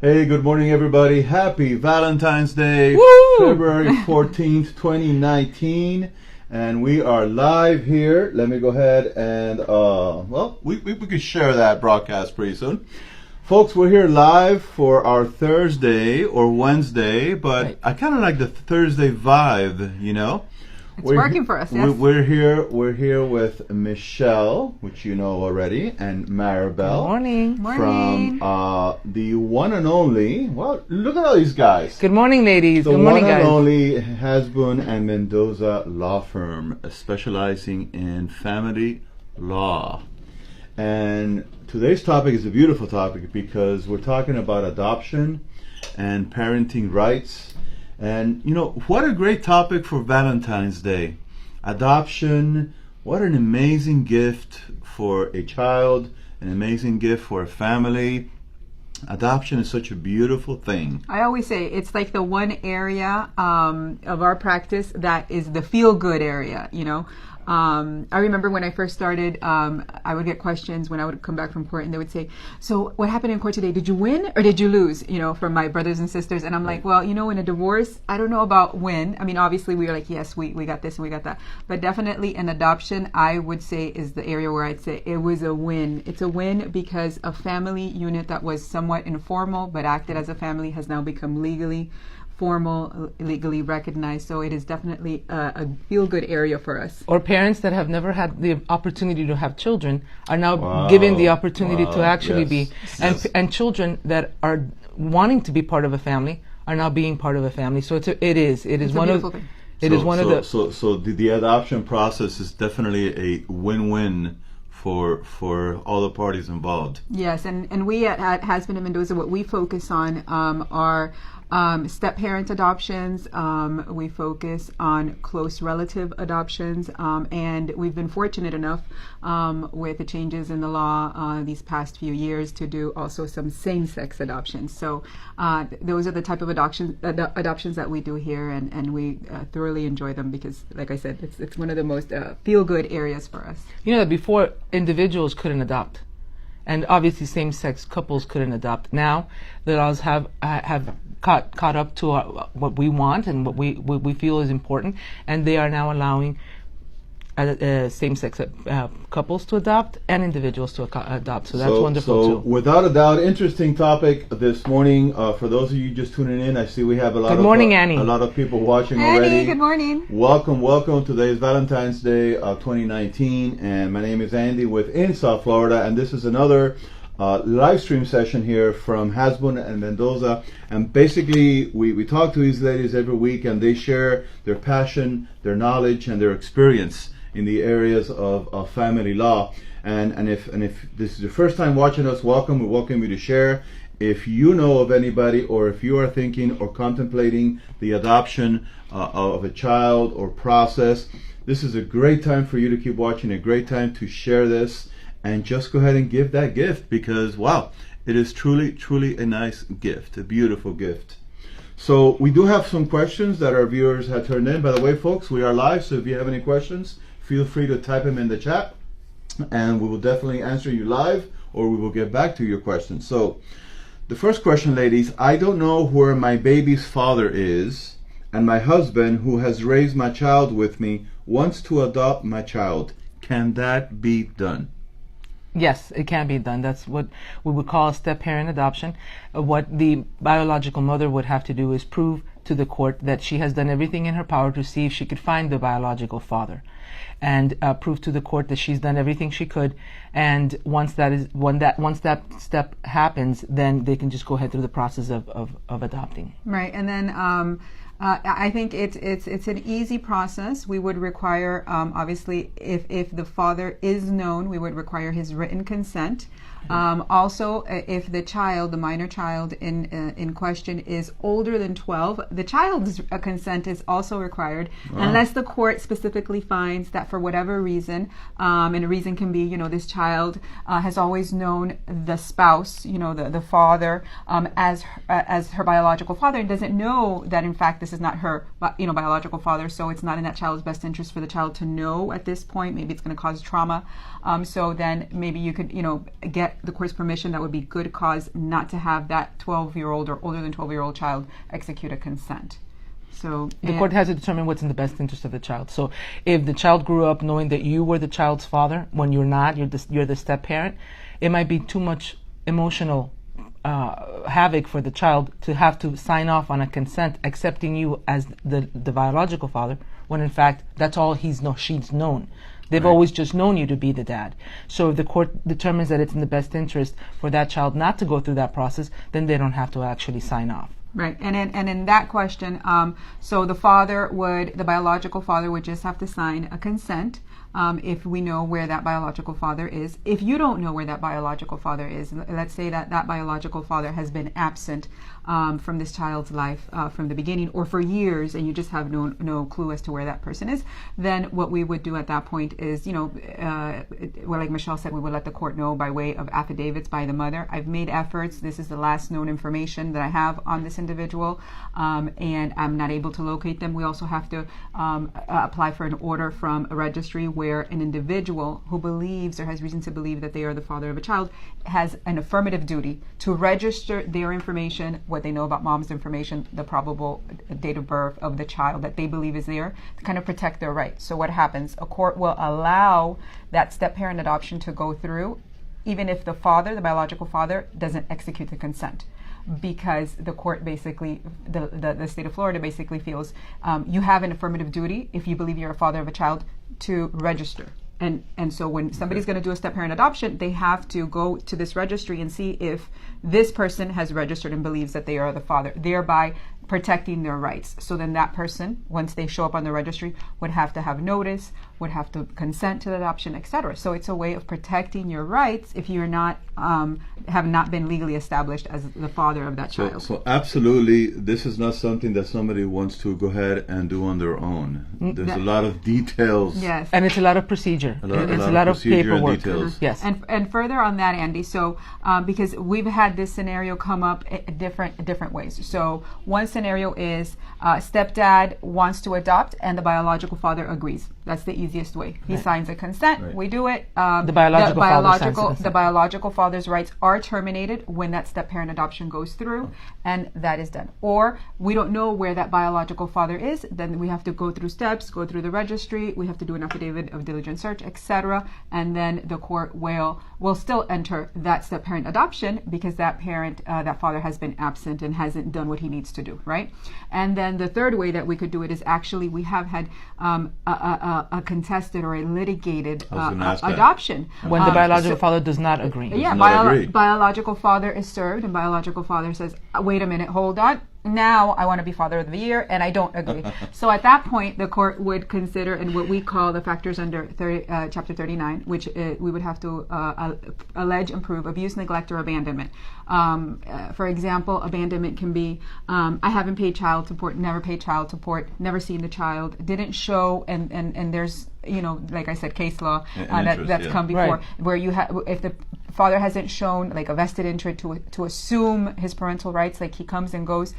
Hey, good morning, everybody. Happy Valentine's Day, Woo! February 14th, 2019. And we are live here. Let me go ahead and, we could share that broadcast pretty soon. Folks, we're here live for our Thursday or Wednesday, but Right. I kind of like the Thursday vibe, you know? It's working for us, yes. We're here with Michelle, which you know already, and Maribel. Good morning. Morning. From the one and only, well, look at all these guys. Good morning, ladies. The Good morning, one and guys. only Hasbun and Mendoza law firm, specializing in family law. And today's topic is a beautiful topic because we're talking about adoption and parenting rights. And you know, what a great topic for Valentine's Day. Adoption, what an amazing gift for a child, an amazing gift for a family. Adoption is such a beautiful thing. I always say it's like the one area of our practice that is the feel-good area, you know. I remember when I first started, I would get questions when I would come back from court, and they would say, "So what happened in court today? Did you win or did you lose?" You know, from my brothers and sisters. And I'm like, well, you know, in a divorce, I don't know about win. I mean, obviously we were like, yes, we got this and we got that. But definitely in adoption, I would say is the area where I'd say it was a win. It's a win because a family unit that was somewhat informal but acted as a family has now become legally formal, legally recognized. So it is definitely a feel-good area for us. Or parents that have never had the opportunity to have children are now given the opportunity to actually be, and children that are wanting to be part of a family are now being part of a family. So it is one of thing. So the adoption process is definitely a win-win for all the parties involved. Yes, and we at Hasbun Mendoza, what we focus on are step-parent adoptions. We focus on close relative adoptions, and we've been fortunate enough with the changes in the law these past few years to do also some same-sex adoptions. So those are the type of adoptions that we do here, and we thoroughly enjoy them because, like I said, it's one of the most feel-good areas for us. You know that before individuals couldn't adopt, and obviously same-sex couples couldn't adopt. Now the laws have caught up to what we want and what we feel is important, and they are now allowing same-sex couples to adopt and individuals to adopt. So that's wonderful so too. Without a doubt, interesting topic this morning. For those of you just tuning in, I see we have a lot Annie. a lot of people watching Annie, already. good morning. Welcome. Today's Valentine's Day 2019, and my name is Andy within South Florida, and this is another live stream session here from Hasbun and Mendoza. And basically we talk to these ladies every week, and they share their passion, their knowledge, and their experience in the areas of family law. And if this is your first time watching us, welcome. We welcome you to share. If you know of anybody, or if you are thinking or contemplating the adoption of a child or process, this is a great time for you to keep watching, a great time to share this, and just go ahead and give that gift, because wow, it is truly a nice gift, a beautiful gift. So we do have some questions that our viewers have turned in. By the way, folks, we are live, so if you have any questions, feel free to type them in the chat, and we will definitely answer you live, or we will get back to your questions. So the first question, ladies: I don't know where my baby's father is, and my husband, who has raised my child with me, wants to adopt my child. Can that be done? Yes, it can be done. That's what we would call a step-parent adoption. What the biological mother would have to do is prove to the court that she has done everything in her power to see if she could find the biological father, and prove to the court that she's done everything she could. And once that step happens, then they can just go ahead through the process of adopting. Right, and then I think it's an easy process. We would require, obviously, if the father is known, we would require his written consent. Also, if the child, the minor child in question, is older than 12, the child's consent is also required, unless the court specifically finds that for whatever reason, and a reason can be, you know, this child has always known the spouse, you know, the father, as her biological father, and doesn't know that in fact this is not her, you know, biological father. So it's not in that child's best interest for the child to know at this point. Maybe it's going to cause trauma. So then maybe you could, you know, get get the court's permission, that would be good cause not to have that 12-year-old or older than 12-year-old child execute a consent. So the court has to determine what's in the best interest of the child. So if the child grew up knowing that you were the child's father when you're not, you're the step parent, it might be too much emotional havoc for the child to have to sign off on a consent accepting you as the biological father, when in fact that's all she's known. They've Right. always just known you to be the dad. So if the court determines that it's in the best interest for that child not to go through that process, then they don't have to actually sign off. Right, and in that question, so the biological father would just have to sign a consent if we know where that biological father is. If you don't know where that biological father is, let's say that biological father has been absent from this child's life from the beginning or for years, and you just have no clue as to where that person is, then what we would do at that point is, well, like Michelle said, we would let the court know by way of affidavits by the mother. I've made efforts. This is the last known information that I have on this individual, and I'm not able to locate them. We also have to apply for an order from a registry where an individual who believes or has reason to believe that they are the father of a child has an affirmative duty to register their information, what they know about mom's information, the probable date of birth of the child that they believe is there, to kind of protect their rights. So what happens? A court will allow that step-parent adoption to go through even if the biological father, doesn't execute the consent, because the court basically, the state of Florida basically feels you have an affirmative duty, if you believe you're a father of a child, to register. And so when somebody's going to do a step-parent adoption, they have to go to this registry and see if this person has registered and believes that they are the father, thereby protecting their rights. So then that person, once they show up on the registry, would have to have notice, would have to consent to the adoption, etc. So it's a way of protecting your rights if you're not have not been legally established as the father of that child. So absolutely, this is not something that somebody wants to go ahead and do on their own. There's a lot of details. Yes, and it's a lot of procedure. It's a lot of paperwork. And details. Yes, and further on that, Andy. So because we've had this scenario come up different ways. So one scenario is stepdad wants to adopt and the biological father agrees. That's the easiest way. He signs a consent. We do it. The biological father's rights are terminated when that step-parent adoption goes through, and that is done. Or we don't know where that biological father is, then we have to go through steps, go through the registry, we have to do an affidavit of diligent search, etc. And then the court will still enter that step-parent adoption because that parent, that father has been absent and hasn't done what he needs to do, right? And then the third way that we could do it is actually we have had a contested or a litigated adoption. When the biological father does not agree. Yeah, biological father is served and biological father says, wait a minute, hold on. Now I want to be father of the year and I don't agree. So at that point, the court would consider, and what we call the factors under Chapter 39, which we would have to allege and prove abuse, neglect, or abandonment. For example, abandonment can be, I haven't paid child support, never paid child support, never seen the child, didn't show, and there's, like I said, case law that's come before, where you have, if the father hasn't shown like a vested interest to assume his parental rights, like he comes and goes.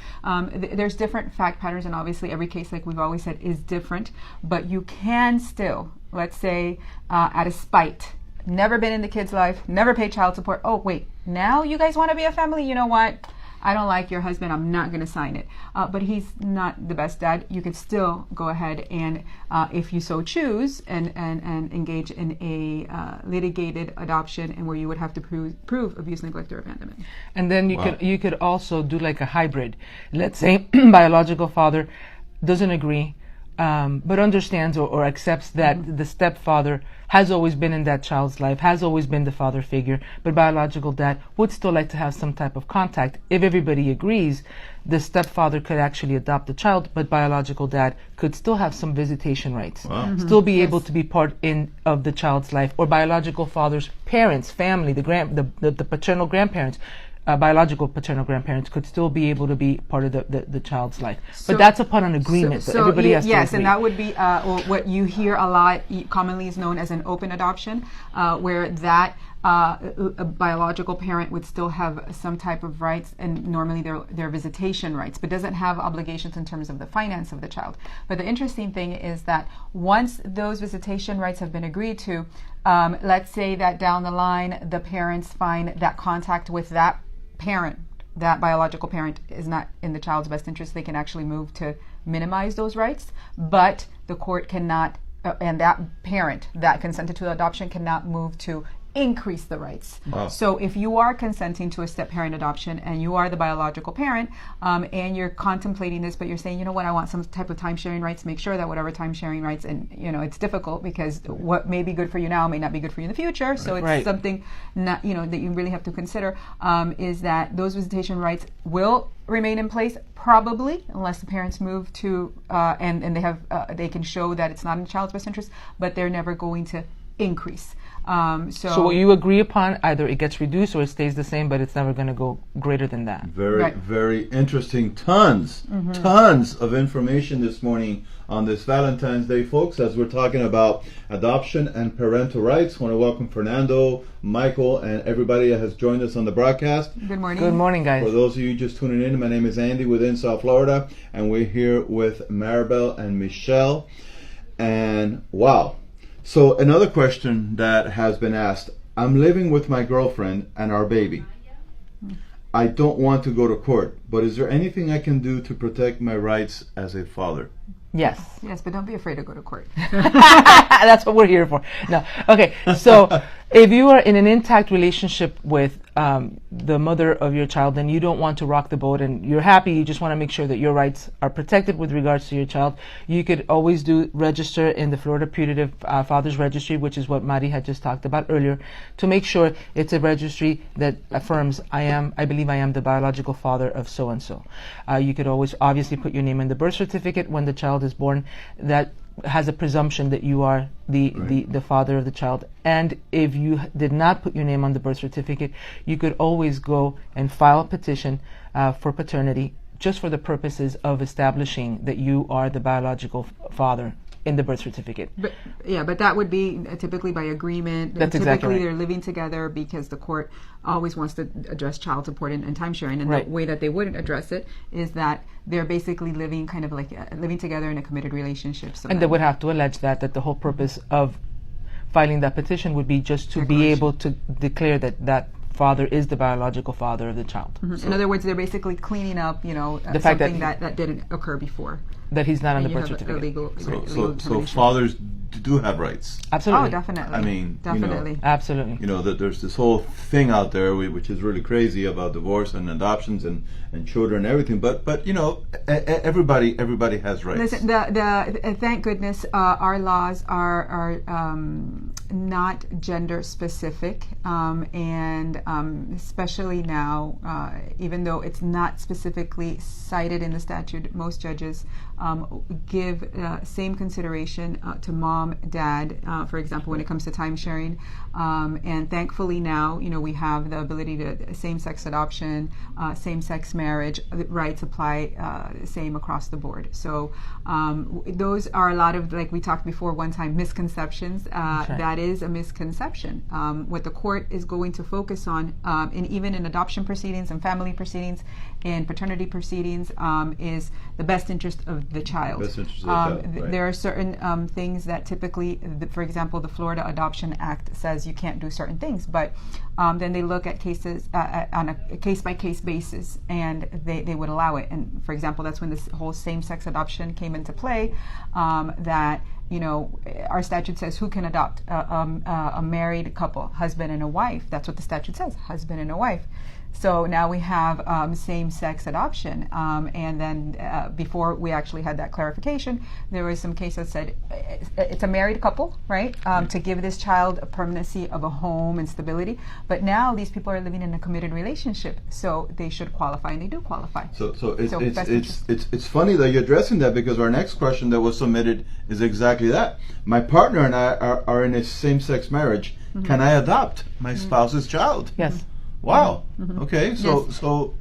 There's different fact patterns, and obviously every case, like we've always said, is different. But you can still, let's say, out of spite, never been in the kid's life, never paid child support. Oh, wait, now you guys want to be a family? You know what? I don't like your husband. I'm not going to sign it. But he's not the best dad. You can still go ahead and, if you so choose, and engage in a litigated adoption, and where you would have to prove abuse, neglect, or abandonment. And then you could also do like a hybrid. Let's say biological father doesn't agree, but understands or accepts that the stepfather has always been in that child's life, has always been the father figure, but biological dad would still like to have some type of contact. If everybody agrees, the stepfather could actually adopt the child, but biological dad could still have some visitation rights, still be able to be part of the child's life, or biological father's parents, family, the paternal grandparents, biological paternal grandparents could still be able to be part of the child's life. But that's upon an agreement. So everybody has to agree. Yes, and that would be what you hear a lot commonly is known as an open adoption, where that a biological parent would still have some type of rights, and normally they're visitation rights, but doesn't have obligations in terms of the finance of the child. But the interesting thing is that once those visitation rights have been agreed to, let's say that down the line the parents find that contact with that parent, that biological parent, is not in the child's best interest, they can actually move to minimize those rights, but the court cannot, and that parent that consented to adoption cannot move to increase the rights. Wow. So if you are consenting to a step-parent adoption and you are the biological parent, and you're contemplating this, but you're saying, you know what, I want some type of time-sharing rights, make sure that whatever time-sharing rights, and it's difficult because what may be good for you now may not be good for you in the future. So it's something not, that you really have to consider, is that those visitation rights will remain in place probably unless the parents move to and they have they can show that it's not in the child's best interest, but they're never going to increase. So what you agree upon, either it gets reduced or it stays the same, but it's never going to go greater than that. Very interesting. Tons of information this morning on this Valentine's Day, folks, as we're talking about adoption and parental rights. I want to welcome Fernando, Michael, and everybody that has joined us on the broadcast. Good morning. Good morning, guys. For those of you just tuning in, my name is Andy within South Florida, and we're here with Maribel and Michelle. And wow. So another question that has been asked: I'm living with my girlfriend and our baby. I don't want to go to court, but is there anything I can do to protect my rights as a father? Yes. Yes, but don't be afraid to go to court. That's what we're here for. No. Okay. So if you are in an intact relationship with the mother of your child, then you don't want to rock the boat and you're happy, you just want to make sure that your rights are protected with regards to your child, you could always register in the Florida Putative Fathers Registry, which is what Mari had just talked about earlier, to make sure it's a registry that affirms I believe I am the biological father of so-and-so. You could always obviously put your name in the birth certificate when the child is born. That has a presumption that you are the father of the child. And if you did not put your name on the birth certificate, you could always go and file a petition for paternity, just for the purposes of establishing that you are the biological father in the birth certificate. But that would be typically by agreement. That's typically exactly right. They're living together because the court always wants to address child support and time sharing. And the way that they wouldn't address it is that they're basically living kind of like living together in a committed relationship. So and they would have to allege that the whole purpose of filing that petition would be just to be able to declare that father is the biological father of the child. Mm-hmm. So in other words, they're basically cleaning up, the fact something that didn't occur before. That he's not on the You birth have certificate. So fathers do have rights. Absolutely. Oh, definitely. I mean, definitely. Absolutely. That there's this whole thing out there which is really crazy about divorce and adoptions and children and everything. But everybody has rights. Listen, thank goodness our laws are not gender specific, and especially now, even though it's not specifically cited in the statute, most judges give same consideration to mom, dad, for example, when it comes to time sharing. And thankfully now, we have the ability to same-sex adoption, same-sex marriage, rights apply same across the board. So those are a lot of, like we talked before one time, misconceptions. That is a misconception. What the court is going to focus on, and even in adoption proceedings and family proceedings and paternity proceedings, is the best interest of the child. Best interest of the child, right. There are certain things that typically, for example, the Florida Adoption Act says you can't do certain things, but then they look at cases on a case-by-case basis, and they would allow it. And for example, that's when this whole same-sex adoption came into play, that our statute says who can adopt a married couple, husband and a wife. That's what the statute says, husband and a wife. So now we have same-sex adoption, and then before we actually had that clarification, there was some case that said it's a married couple, right, to give this child a permanency of a home and stability. But now these people are living in a committed relationship, so they should qualify, and they do qualify. So it's funny that you're addressing that, because our next question that was submitted is exactly that. My partner and I are in a same-sex marriage. Mm-hmm. Can I adopt my spouse's child? Yes. Wow. Okay, so Yes. so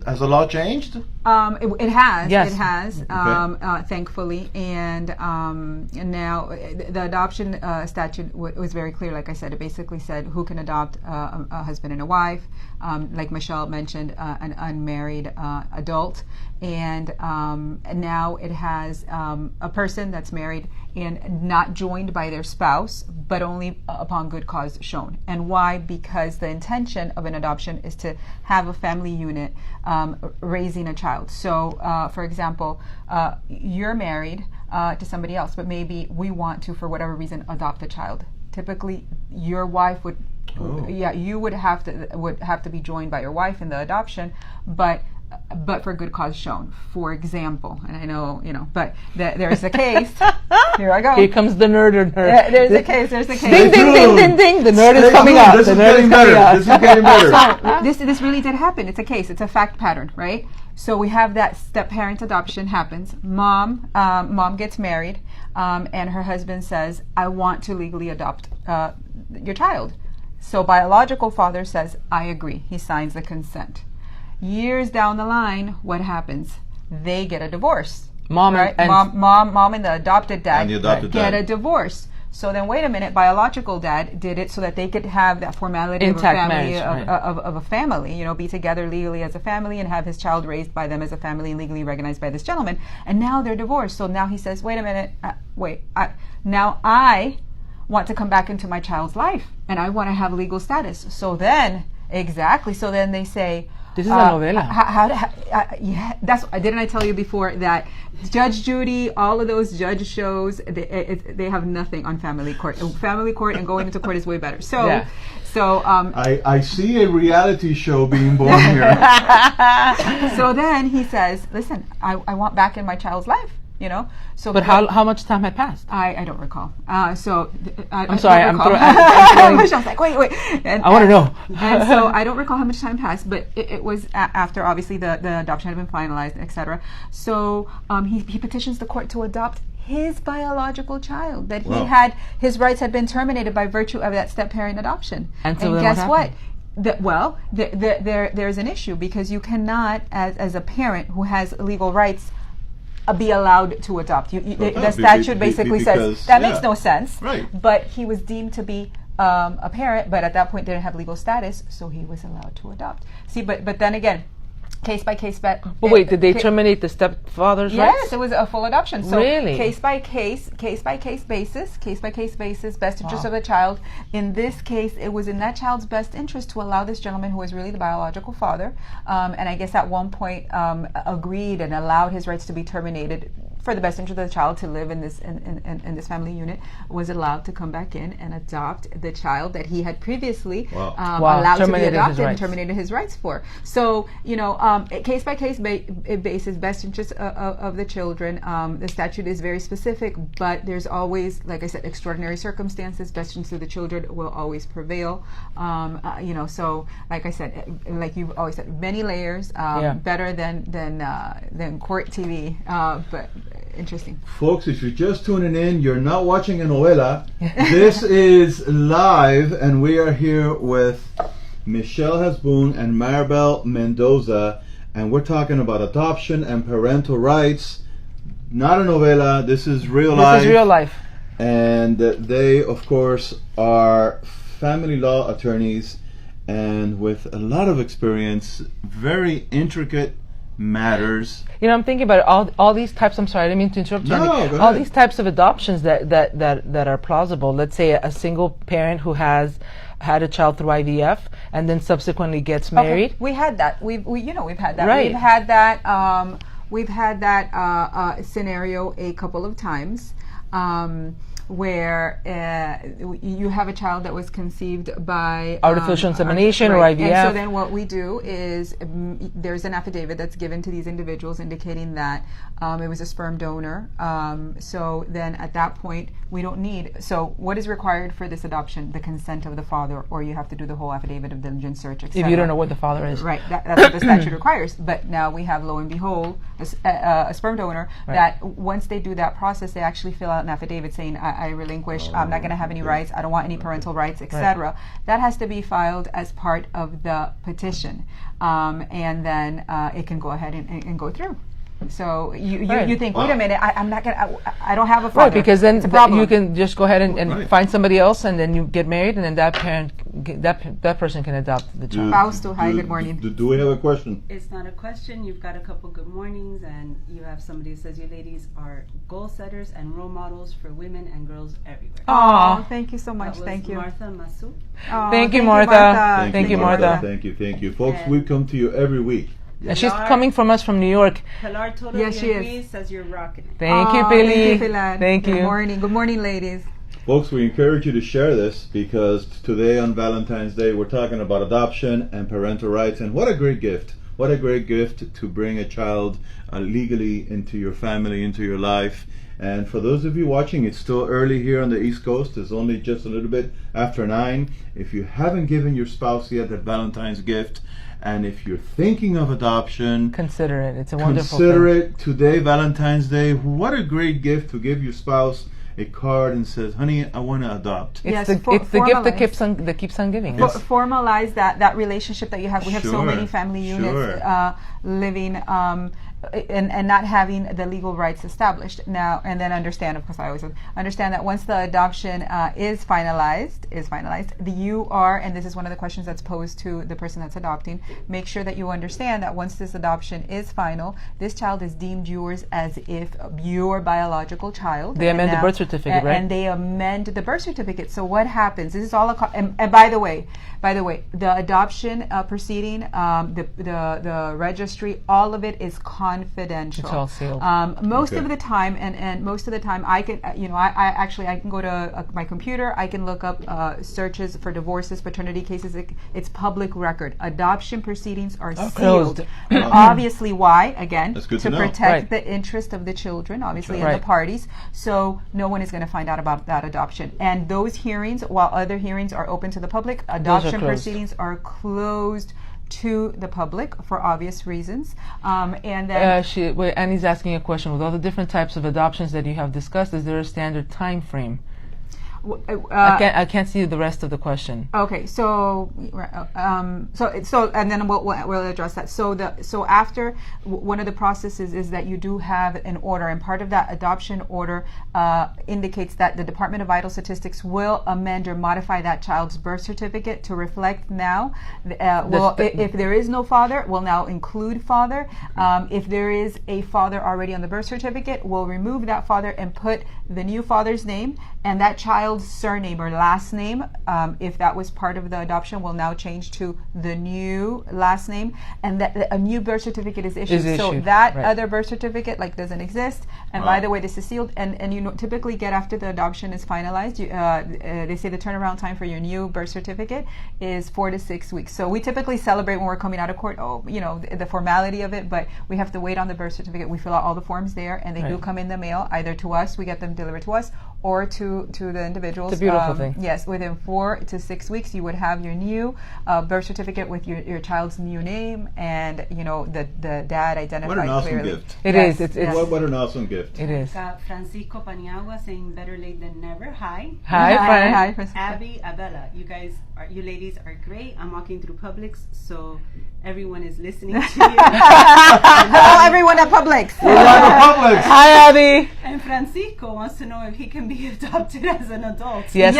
has the law changed? It has. Yes. It has. Thankfully, and now the adoption statute was very clear. Like I said, it basically said who can adopt a husband and a wife. Like Michelle mentioned, an unmarried adult, and now it has a person that's married and not joined by their spouse, but only upon good cause shown. And why? Because the intention of an adoption is to have a family unit raising a child. So, for example, you're married to somebody else, but maybe we want to, for whatever reason, adopt a child. Typically, your wife would, you would have to be joined by your wife in the adoption, but for good cause shown. For example, and I know, but there's a case. Here I go. Here comes the nerd in her. There's a case. There's a case. Ding, ding, ding, ding, ding. The nerd is coming out. This The is nerd getting is coming better. out. This is getting better. So this really did happen. It's a case. It's a fact pattern, right? So we have that step-parent adoption happens. Mom gets married, and her husband says, "I want to legally adopt your child." So biological father says, "I agree." He signs the consent. Years down the line, what happens? They get a divorce. Mom right? and Mom and the adopted dad And the adopted get dad. a divorce. So then, wait a minute. Biological dad did it so that they could have that formality Intact of a family, marriage, of a family. Be together legally as a family and have his child raised by them as a family and legally recognized by this gentleman. And now they're divorced. So now he says, "Wait a minute. Now I want to come back into my child's life, and I want to have legal status." So then, exactly. So then they say. This is a novela. Yeah, didn't I tell you before that Judge Judy, all of those judge shows, they have nothing on family court. Family court and going into court is way better. So, Yeah. I see a reality show being born here. So then he says, "Listen, I want back in my child's life." So But how much time had passed? I don't recall. I'm sorry, I'm throwing- Michelle's like, wait. I want to know. And so I don't recall how much time passed, but it was after obviously the adoption had been finalized, etc. So he petitions the court to adopt his biological child that Wow. his rights had been terminated by virtue of that step-parent adoption. And so then guess what what? There's an issue because you cannot, as a parent who has legal rights, be allowed to adopt. The statute basically says that makes no sense. Right. But he was deemed to be a parent, but at that point didn't have legal status, so he was allowed to adopt. See, but then again, case by case. But wait, did they terminate the stepfather's rights? Yes, it was a full adoption. So Really? case by case basis, best interest of the child. In this case, it was in that child's best interest to allow this gentleman, who was really the biological father, and I guess at one point agreed and allowed his rights to be terminated for the best interest of the child to live in this family unit, was allowed to come back in and adopt the child that he had previously allowed to be adopted and terminated his rights for. So, case by case basis, best interest of the children. The statute is very specific, but there's always, like I said, extraordinary circumstances. Best interest of the children will always prevail. So like I said, like you've always said, many layers, better than court TV, but interesting. Folks, if you're just tuning in, you're not watching a novela. This is live, and we are here with Michelle Hasbun and Maribel Mendoza, and we're talking about adoption and parental rights. Not a novela. This is real life. This is real life. And they, of course, are family law attorneys, and with a lot of experience, very intricate matters. I'm thinking about all these types. I'm sorry, I didn't mean to interrupt you. No, Andy. go ahead. All these types of adoptions that are plausible. Let's say a single parent who has had a child through IVF and then subsequently gets married. Okay. We had that. We've had that. Right. We've had that scenario a couple of times. Where you have a child that was conceived by artificial insemination or IVF. And so then what we do is there's an affidavit that's given to these individuals indicating that it was a sperm donor. So then at that point we don't need. So what is required for this adoption? The consent of the father, or you have to do the whole affidavit of diligence search, etc. If you don't know what the father is. Right, that's what the statute requires. But now we have, lo and behold, a sperm donor, that once they do that process, they actually fill out an affidavit saying, I relinquish, I'm not going to have any rights, I don't want any parental rights, etc. That has to be filed as part of the petition, and then it can go ahead and go through. So you think, wait a minute, I'm not gonna, I don't have a father. Right, because then you can just go ahead and Right. find somebody else, and then you get married, and then that parent, that person can adopt the child. Fausto, hi, good morning. Do we have a question? It's not a question. You've got a couple good mornings, and you have somebody who says you ladies are goal setters and role models for women and girls everywhere. Oh, thank you so much. That was Thank you. Martha Masu. Oh, Thank you, Martha. Thank you, Martha. Thank you. Folks, And- we come to you every week. And she's Pilar- coming from us from New York. Pilar totally Yes, she is. agrees, says you're rocking it. Thank you, Oh, Billy. Thank you, Pilar. Thank you. Good morning. Good morning, ladies. Folks, we encourage you to share this because today on Valentine's Day we're talking about adoption and parental rights, and what a great gift. What a great gift to bring a child legally into your family, into your life. And for those of you watching, it's still early here on the East Coast. It's only just a little bit after 9. If you haven't given your spouse yet that Valentine's gift, and if you're thinking of adoption, Consider it. It's a wonderful consider thing. it today, Valentine's Day. What a great gift to give your spouse a card and says, "Honey, I want to adopt." It's Yes, the gift that formalize. keeps on giving. Yes. Formalize that relationship that you have. We have so Sure, many family units sure. living and not having the legal rights established now. And then understand, of course, I always understand that once the adoption is finalized, you are, and this is one of the questions that's posed to the person that's adopting. Make sure that you understand that once this adoption is final, this child is deemed yours as if your biological child. They amend the now- birth certificate, right? And they amend the birth certificate. So what happens? This is all and by the way, the adoption proceeding, the registry, all of it is confidential. It's all sealed. Most Okay. of the time, and most of the time, I can, I can go to my computer. I can look up searches for divorces, paternity cases. It's public record. Adoption proceedings are sealed. Closed. Obviously, why? Again, That's good to to know. protect Right. the interest of the children, obviously, Right. and the parties. So no one is going to find out about that adoption. And those hearings, while other hearings are open to the public, adoption closed. proceedings are closed to the public for obvious reasons. And then Annie's asking a question. With all the different types of adoptions that you have discussed, is there a standard time frame? I can't see the rest of the question. Okay, so and then we'll address that. So after one of the processes is that you do have an order, and part of that adoption order indicates that the Department of Vital Statistics will amend or modify that child's birth certificate to reflect now. If there is no father, will now include father. If there is a father already on the birth certificate, we'll remove that father and put the new father's name, and that child's surname or last name, if that was part of the adoption, will now change to the new last name, and that a new birth certificate is issued. So that right. other birth certificate doesn't exist. And by the way, this is sealed, and you typically get after the adoption is finalized. They say the turnaround time for your new birth certificate is 4 to 6 weeks. So we typically celebrate when we're coming out of court. The formality of it, but we have to wait on the birth certificate. We fill out all the forms there, and they do come in the mail, either to us, we get them delivered to us, or to the individuals. It's a beautiful thing. Yes, within 4 to 6 weeks, you would have your new birth certificate with your child's new name, and the dad identified What an awesome clearly. gift. It Yes, is. yes. What an awesome gift. It is. Got Francisco Paniagua saying better late than never. Hi. Hi, friend. Hi, Francisco. Abby, Abella, you ladies are great. I'm walking through Publix, so everyone is listening to you. Hello, everyone at Publix. Hi, Abby. And Francisco wants to know if he can be adopted as an adult. Yes,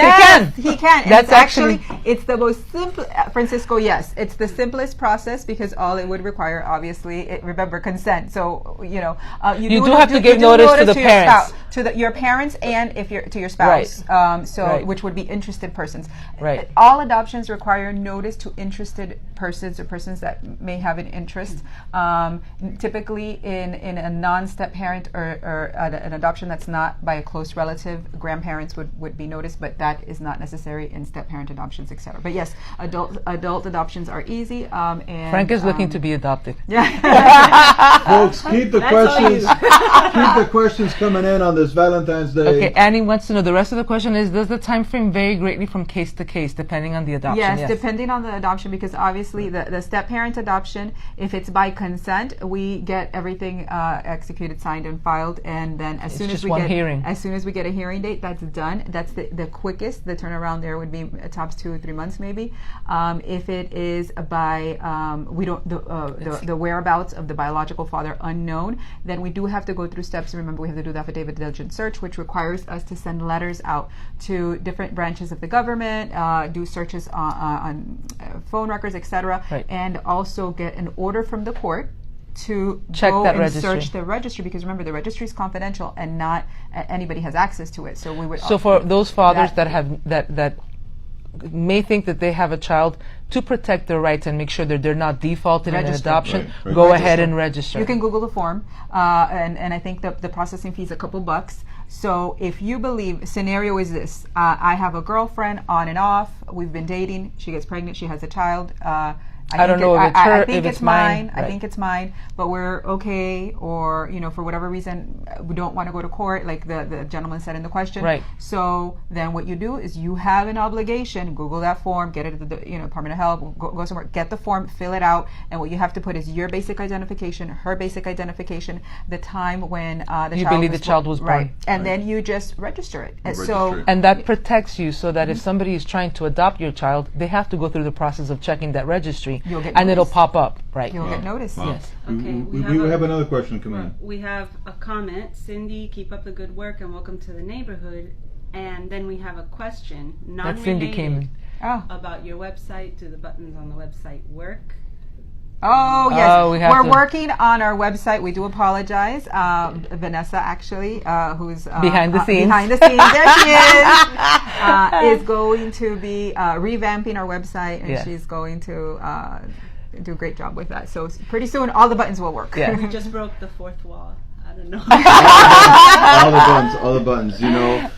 He can. And That's it's actually it's the most simple. Francisco, yes, it's the simplest process because all it would require, obviously, remember consent. So you do have to give notice to the your parents. spouse, your parents, and to your spouse. Right. Which would be interested persons. Right. All adoptions require notice to interested persons or persons that may have an interest. Typically, in a non-step parent or an adoption that's not not by a close relative. Grandparents would be noticed, but that is not necessary in step-parent adoptions, etc. But yes, adult adoptions are easy. And Frank is looking to be adopted. Folks, keep the questions coming in on this Valentine's Day. Okay, Annie wants to know, the rest of the question is, does the time frame vary greatly from case to case depending on the adoption? Yes, depending on the adoption, because obviously the step-parent adoption, if it's by consent, we get everything executed, signed, and filed, and then as soon as we get a hearing date, that's done. That's the quickest. The turnaround there would be tops 2 or 3 months, maybe. If it is by the whereabouts of the biological father unknown, then we do have to go through steps. Remember, we have to do the affidavit diligence search, which requires us to send letters out to different branches of the government, do searches on phone records, etc., and also get an order from the court to check go that and registry. Search the registry, because remember, the registry is confidential and not anybody has access to it. So we would. So for those fathers that have that may think that they have a child, to protect their rights and make sure that they're not defaulted in an adoption, go ahead and register. You can Google the form, and I think the processing fee is a couple bucks. So if you believe, scenario is this: I have a girlfriend on and off. We've been dating. She gets pregnant. She has a child. I don't know if it's her, I think if it's mine. I think it's mine, but we're okay, or for whatever reason we don't want to go to court, like the gentleman said in the question. Right. So then what you do is you have an obligation. Google that form, get it at the Department of Health, go somewhere, get the form, fill it out, and what you have to put is your basic identification, her basic identification, the time when the child was born, right, and then you just register it. And that protects you, so that if somebody is trying to adopt your child, they have to go through the process of checking that registry. You'll get and notice. it'll pop up, right? You'll get notice. Wow. Yes. Okay. We have another question coming in. We have a comment. Cindy, keep up the good work and welcome to the neighborhood. And then we have a question, That Cindy came in. about your website. Do the buttons on the website work? Oh, yes. We're working on our website. We do apologize. Vanessa, actually, who's behind the scenes. There she is going to be revamping our website, and she's going to do a great job with that. So pretty soon, all the buttons will work. Yeah. We just broke the fourth wall. I don't know. all the buttons.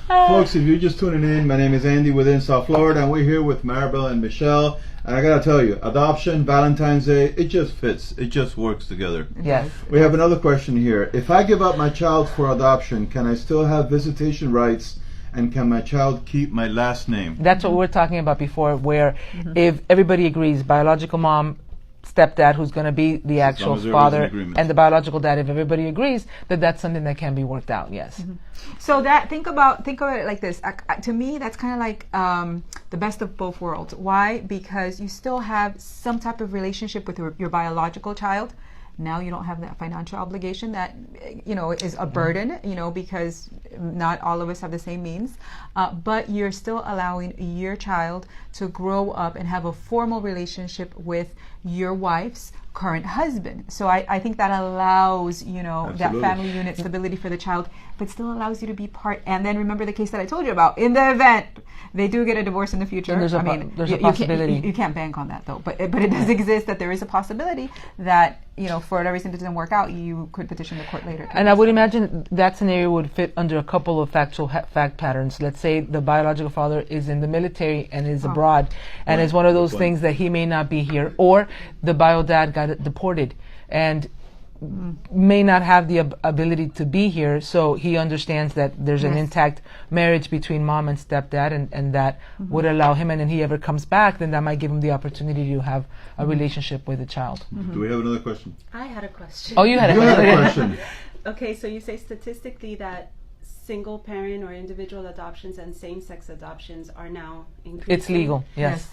Folks, if you're just tuning in, my name is Andy within South Florida, and we're here with Maribel and Michelle. And I gotta tell you, adoption, Valentine's Day, it just fits. It just works together. Yes. We have another question here. If I give up my child for adoption, can I still have visitation rights? And can my child keep my last name? That's what we were talking about before, where if everybody agrees, biological mom, stepdad, who's going to be the actual father, and the biological dad, if everybody agrees, that's something that can be worked out. Yes. So think about it like this. To me, that's kind of like the best of both worlds. Why? Because you still have some type of relationship with your biological child. Now you don't have that financial obligation that is a burden, because not all of us have the same means, but you're still allowing your child to grow up and have a formal relationship with your wife's current husband. So I think that allows that family unit stability for the child, but still allows you to be part. And then remember the case that I told you about. In the event they do get a divorce in the future, there's a possibility. You can't bank on that though, but it does exist that there is a possibility that for whatever reason it doesn't work out, you could petition the court later. And I would imagine that scenario would fit under a couple of fact patterns. Let's say the biological father is in the military and is abroad, and is one of those things that he may not be here, or the bio dad got deported and may not have the ability to be here, so he understands that there's an intact marriage between mom and stepdad, and that would allow him, and then he ever comes back, then that might give him the opportunity to have a relationship with the child. Do we have another question? I had a question. Oh, you had a question. Okay, so you say statistically that single parent or individual adoptions and same-sex adoptions are now increasing. It's legal, yes.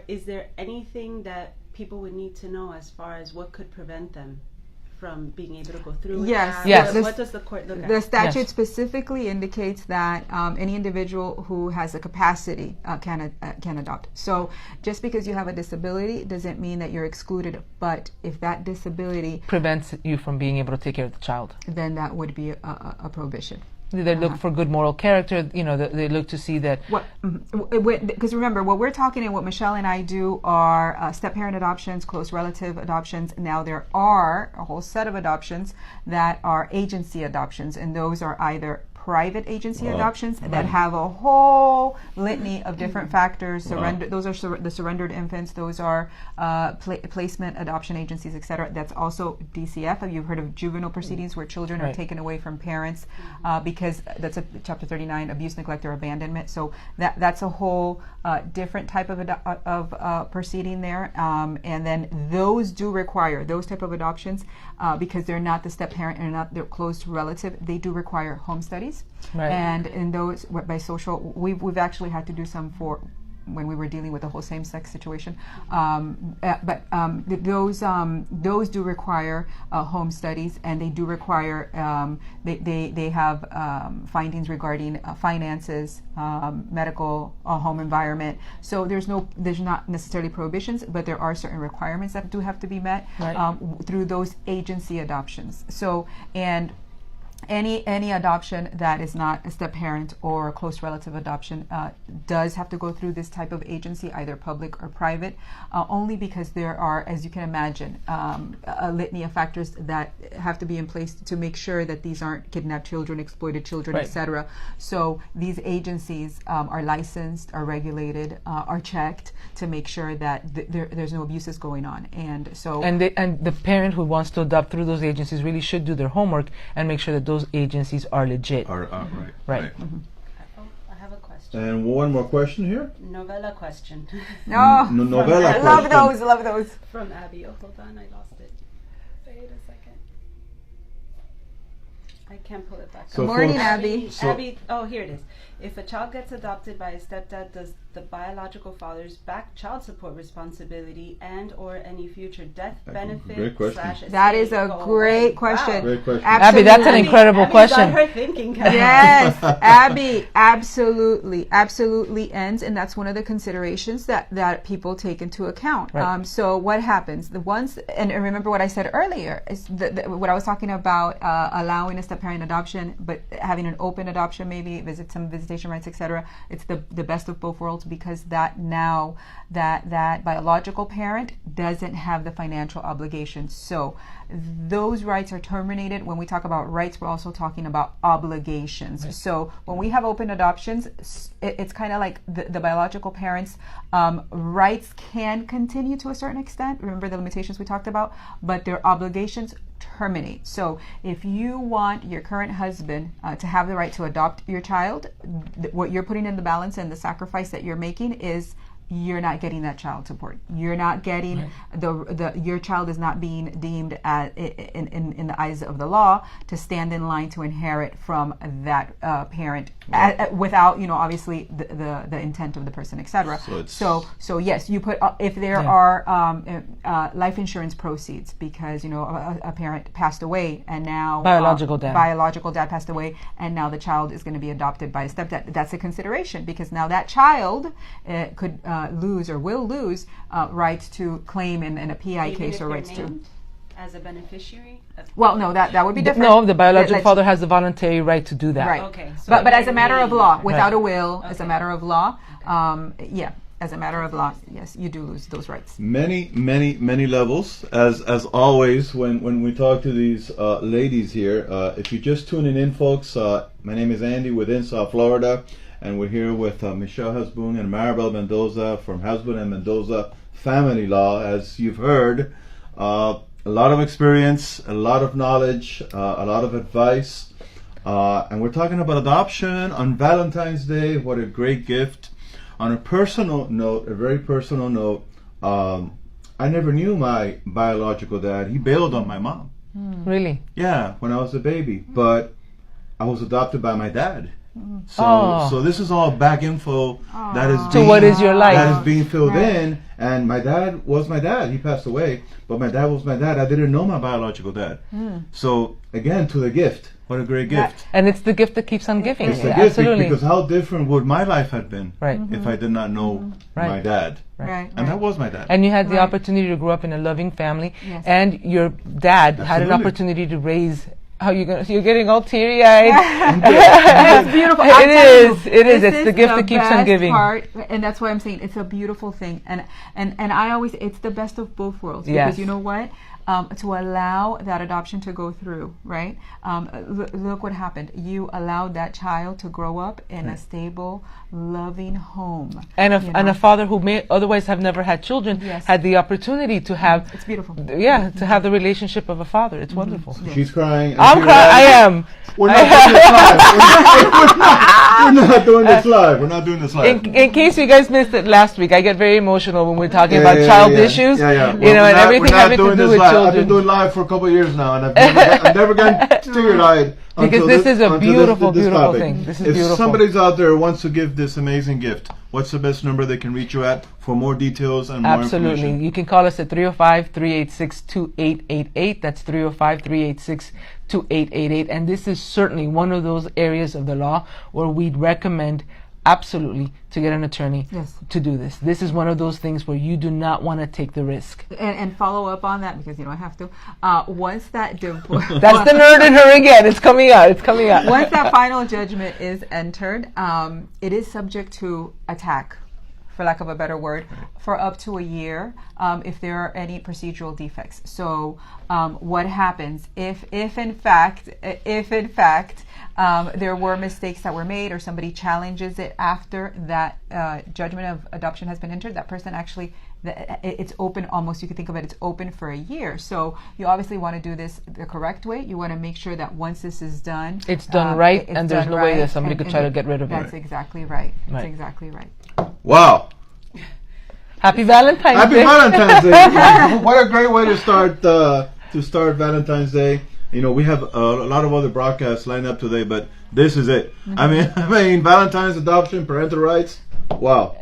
Is there anything that people would need to know as far as what could prevent them from being able to go through with that? Yes. What does the court look at? The statute specifically indicates that any individual who has a capacity can adopt. So just because you have a disability doesn't mean that you're excluded, but if that disability prevents you from being able to take care of the child, then that would be a prohibition. They look for good moral character. They look to see that. Because remember, what we're talking and what Michelle and I do are step-parent adoptions, close relative adoptions. Now there are a whole set of adoptions that are agency adoptions, and those are either private agency adoptions that have a whole litany of different factors. Those are the surrendered infants. Those are placement adoption agencies, etc. That's also DCF. Have you heard of juvenile proceedings where children are taken away from parents because that's a Chapter 39, abuse, neglect, or abandonment. So that's a whole different type of proceeding there. And then those do require, those type of adoptions, because they're not the step parent and not their close relative, they do require home studies. And in those by social, we've actually had to do some for when we were dealing with the whole same-sex situation, but those do require home studies, and they do require they have findings regarding finances, medical, home environment. So there's not necessarily prohibitions, but there are certain requirements that do have to be met through those agency adoptions. So and any adoption that is not a step parent or a close relative adoption does have to go through this type of agency, either public or private, only because there are, as you can imagine, a litany of factors that have to be in place to make sure that these aren't kidnapped children, exploited children, etc. So these agencies are licensed, are regulated, are checked to make sure that there's no abuses going on. And so and the parent who wants to adopt through those agencies really should do their homework and make sure that those agencies are legit. Right. Mm-hmm. I have a question. And one more question here. Novella question. Novella question. Love those. From Abby. Oh, hold on, I lost it. Wait a second. I can't pull it back. So Good morning, folks, Abby. Abby, oh, here it is. If a child gets adopted by a stepdad, does the biological father's back child support responsibility and or any future death benefit great question. / That is a go great away? question. Wow. Great question. Abby, that's an incredible Abby question. got her thinking, guys. Yes, Abby, absolutely ends, and that's one of the considerations that people take into account. Right. So what happens? The ones, and remember what I said earlier, is what I was talking about, allowing a step-parent adoption, but having an open adoption, maybe some visitation rights, etc. It's the best of both worlds, because that biological parent doesn't have the financial obligations. So those rights are terminated. When we talk about rights, we're also talking about obligations. Right. So when we have open adoptions, it's kind of like the biological parents' rights can continue to a certain extent. Remember the limitations we talked about, but their obligations terminate. So if you want your current husband to have the right to adopt your child, what you're putting in the balance and the sacrifice that you're making is you're not getting that child support. You're not getting your child is not being deemed in the eyes of the law to stand in line to inherit from that parent without obviously the intent of the person, etc. So yes, you put if there are life insurance proceeds because a parent passed away and now biological dad passed away and now the child is going to be adopted by a stepdad. That's a consideration because now that child could lose or will lose rights to claim in a PI Even case if or they're rights to. named as a beneficiary? Well, no, that would be different. No, the biological father has the voluntary right to do that. Right. Okay. So but as a matter of law, without a will, Okay. as a matter of law, as a matter of law, yes, you do lose those rights. Many levels. As always, when we talk to these ladies here, if you're just tuning in, folks, my name is Andy with South Florida, and we're here with Michelle Hasbun and Maribel Mendoza from Hasbun and Mendoza Family Law. As you've heard, a lot of experience, a lot of knowledge, a lot of advice, and we're talking about adoption on Valentine's Day. What a great gift. On a personal note, a very personal note, I never knew my biological dad. He bailed on my mom. Really? Yeah, when I was a baby. But I was adopted by my dad. So this is all back info that is being, so what is your life? that is being filled in. And my dad was my dad. He passed away, but my dad was my dad. I didn't know my biological dad. So again, to the gift. What a great gift. And it's the gift that keeps on giving. It's the gift Absolutely. because how different would my life have been if I did not know my dad. And that was my dad. And you had the opportunity to grow up in a loving family, and your dad had an opportunity to raise. How you gonna? You're getting all teary-eyed. It's beautiful. It is. It's the gift that keeps on giving. Part, and that's why I'm saying it's a beautiful thing. And I always, it's the best of both worlds because Yes. you know what? to allow that adoption to go through, right? Look what happened. You allowed that child to grow up in a stable, loving home. And a father who may otherwise have never had children Yes. had the opportunity to have, It's beautiful. to have the relationship of a father. It's wonderful. She's crying. I'm crying. I am. We're not doing this live. We're not doing this live. We're not doing this live. In case you guys missed it last week, I get very emotional when we're talking Yeah, about yeah, child yeah. issues, Yeah, yeah. you Well, know, and everything we're not having to doing do this with live. I've been children. doing live for a couple of years now, and I've never gotten teary-eyed. Because until this is a until beautiful, beautiful topic. thing. This is if beautiful. somebody's out there who wants to give this amazing gift, what's the best number they can reach you at for more details and more Absolutely. information? You can call us at 305-386-2888. That's 305-386-2888. And this is certainly one of those areas of the law where we'd recommend absolutely to get an attorney Yes. to do this. This is one of those things where you do not want to take the risk. And follow up on that, because you know I have to. Once that divorce, That's the nerd in her again. It's coming out. It's coming out. once that final judgment is entered, it is subject to attack, for lack of a better word, for up to a year if there are any procedural defects. So what happens if in fact there were mistakes that were made, or somebody challenges it after that judgment of adoption has been entered? That person actually, it's open almost, you could think of it, it's open for a year. So you obviously want to do this the correct way. You want to make sure that once this is done, It's done right, it's and there's done no way that right, somebody could and try to get rid of it. That's exactly right. That's Right. exactly right. Wow. Happy Valentine's Happy Day. Valentine's Day. What a great way to start Valentine's Day. You know, we have a lot of other broadcasts lined up today, but this is it. I mean, Valentine's, adoption, parental rights. Wow.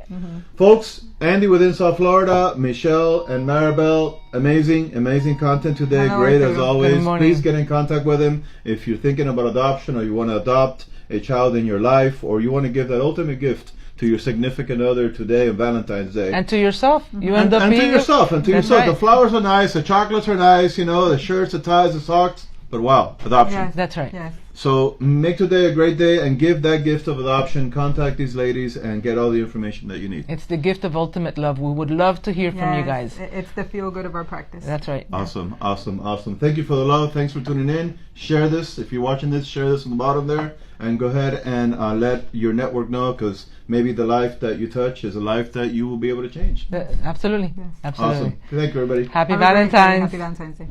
Folks, Andy within South Florida, Michelle and Maribel, amazing content today. Hello, Great as Arturo. always. Good morning. Please get in contact with him if you're thinking about adoption, or you want to adopt a child in your life, or you want to give that ultimate gift to your significant other today on Valentine's Day. And to yourself. You end up And to being yourself, and to That's yourself. right. The flowers are nice, the chocolates are nice, you know, the shirts, the ties, the socks. But wow, adoption. Yes. That's right. Yes. So make today a great day and give that gift of adoption. Contact these ladies and get all the information that you need. It's the gift of ultimate love. We would love to hear from you Yes, guys. It's the feel good of our practice. That's right. Awesome. Thank you for the love. Thanks for tuning in. Share this. If you're watching this, share this on the bottom there. And go ahead and let your network know, because maybe the life that you touch is a life that you will be able to change. Absolutely. Yes. Absolutely. Awesome. Thank you, everybody. Happy Have a great day. Valentine's. Happy Valentine's Day.